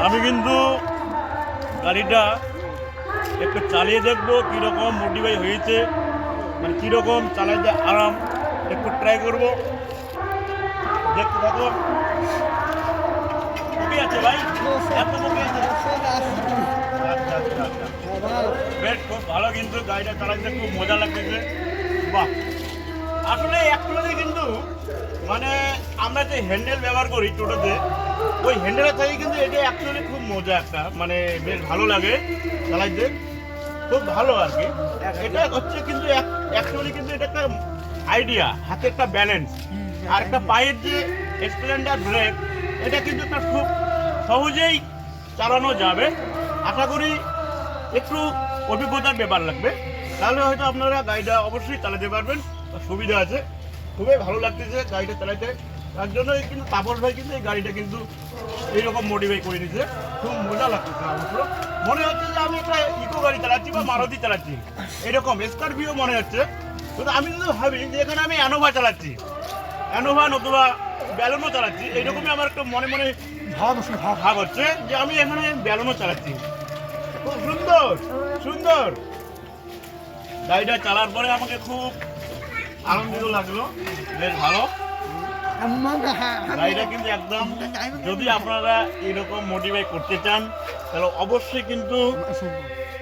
আমি কিন্তু গাড়িটা একটু চালিয়ে দেখবো কীরকম মডিফাই হয়েছে, মানে কীরকম চালাতে আরাম একটু ট্রাই করবো। দেখতে থাকো। মুখে আছে ভাই, এত মুখে আছে। আচ্ছা আচ্ছা আচ্ছা, বেশ খুব ভালো, কিন্তু গাড়িটা চালাতে খুব মজা লাগতেছে। বাহ, আসলে অ্যাকচুয়ালি কিন্তু মানে আমরা যে হ্যান্ডেল ব্যবহার করি টোটোতে, ওই হ্যান্ডেলের থেকে কিন্তু এটা অ্যাকচুয়ালি খুব মজা একটা, মানে বেশ ভালো লাগে চালাইতে, খুব ভালো আর কি। এটা হচ্ছে কিন্তু অ্যাকচুয়ালি কিন্তু এটা একটা আইডিয়া, হাতে একটা ব্যালেন্স, আর একটা পায়ের যে স্প্লেন্ডার ব্রেক, এটা কিন্তু একটা খুব সহজেই চালানো যাবে। আশা করি একটু অভিজ্ঞতার ব্যাপার লাগবে, তাহলে হয়তো আপনারা গাড়িটা অবশ্যই চালাতে পারবেন, সুবিধা আছে। খুবই ভালো লাগতেছে গাড়িটা চালাতে, তার জন্য কিন্তু তাপস ভাই কিন্তু এই গাড়িটা কিন্তু এইরকম মডিফাই করে নিয়েছে, খুব মজা লাগতেছে। অবশ্য মনে হচ্ছে যে আমি একটা ইকো গাড়ি চালাচ্ছি বা মারুতি চালাচ্ছি, এরকম স্করপিও মনে হচ্ছে। কিন্তু আমি কিন্তু ভাবি যে এখানে আমি অ্যানোভা চালাচ্ছি, অ্যানোভা নতুবা ব্যালনও চালাচ্ছি, এইরকমই আমার একটা মনে মনে ভাব হচ্ছে যে আমি এখানে ব্যালনও চালাচ্ছি। খুব সুন্দর সুন্দর গাড়িটা চালার পরে আমাকে খুব আনন্দিত লাগলো, বেশ ভালো গাড়িটা কিন্তু একদম। যদি আপনারা এরকম মডিফাই করতে চান তাহলে অবশ্যই কিন্তু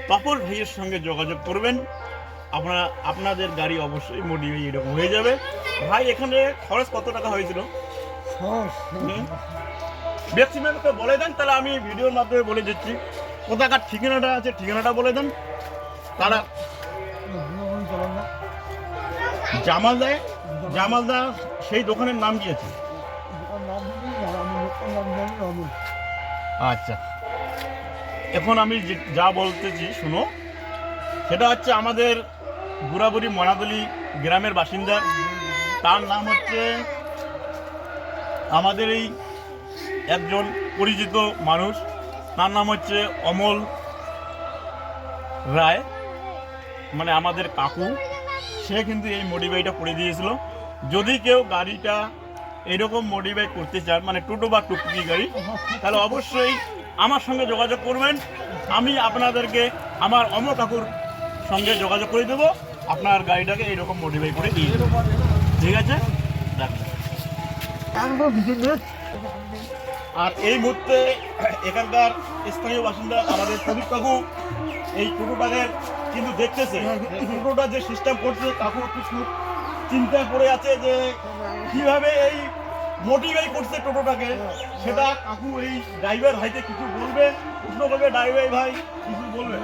তপন ভাইয়ের সঙ্গে যোগাযোগ করবেন, আপনাদের গাড়ি অবশ্যই মডিফাই এরকম হয়ে যাবে। ভাই এখানে খরচ কত টাকা হয়েছিল ম্যাক্সিমাম বলে দেন, তাহলে আমি ভিডিওর মাধ্যমে বলে দিচ্ছি। কোথাকার ঠিকানাটা আছে ঠিকানাটা বলে দেন। তারা জামালদা সেই দোকানের নাম কি আছে? আচ্ছা, এখন আমি যা বলতেছি শুনো, সেটা হচ্ছে আমাদের বুড়াবুড়ি মনাদলি গ্রামের বাসিন্দা, তার নাম হচ্ছে আমাদের এই একজন পরিচিত মানুষ, তার নাম হচ্ছে অমল রায়, মানে আমাদের কাকু। সে কিন্তু এই মডিফাইটা করে দিয়েছিল। যদি কেউ গাড়িটা এরকম মডিফাই করতে চান, মানে টোটো বা টুকটুকি গাড়ি, তাহলে অবশ্যই আমার সঙ্গে যোগাযোগ করবেন। আমি আপনাদেরকে আমার অমর কাকুর সঙ্গে যোগাযোগ করে দেবো, আপনার গাড়িটাকে এইরকম মডিফাই করে দিয়ে দেবো। ঠিক আছে, আর এই মুহূর্তে এখানকার স্থানীয় বাসিন্দা আমাদের প্রদীপ কাকু এই টোটোটাকে কিন্তু দেখতেছে, টোটোটা যে সিস্টেম করছে, কাকু কিছু চিন্তা করে আছে যে কিভাবে এই মডিফাই করছে টোটোটাকে, সেটা কাকু এই ড্রাইভার ভাইকে কিছু বলবে, প্রশ্ন করবে, ড্রাইভার ভাই কিছু বলবে,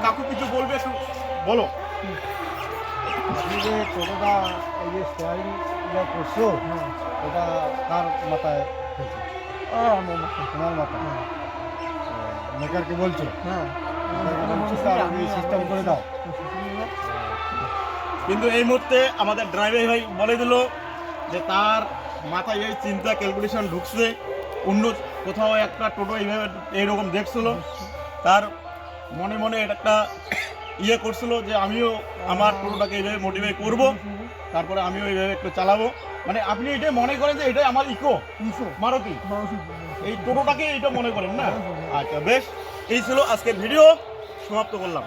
কাকু কিছু বলবে, একটু বলো। যে টোটোটা এই যে স্টেয়ারিং করছো, ওটা কার মাথায় ফেলছে? তোমার মাথায়? মেকারকে বলছো? সিস্টেম করে দাও। কিন্তু এই মুহূর্তে আমাদের ড্রাইভার ভাই বলে দিল যে তার মাথায় এই চিন্তা ক্যালকুলেশন ঢুকছে, অন্য কোথাও একটা টোটো এইভাবে এইরকম দেখছিল, তার মনে মনে এটা একটা ইয়ে করছিল যে আমিও আমার টোটোটাকে এইভাবে মডিফাই করব, তারপরে আমিও এইভাবে একটু চালাবো। মানে আপনি এটাই মনে করেন যে এটাই আমার ইকো মারুতি, এই টোটোটাকে এইটা মনে করেন না? আচ্ছা বেশ, এই ছিল আজকের ভিডিও, সমাপ্ত করলাম।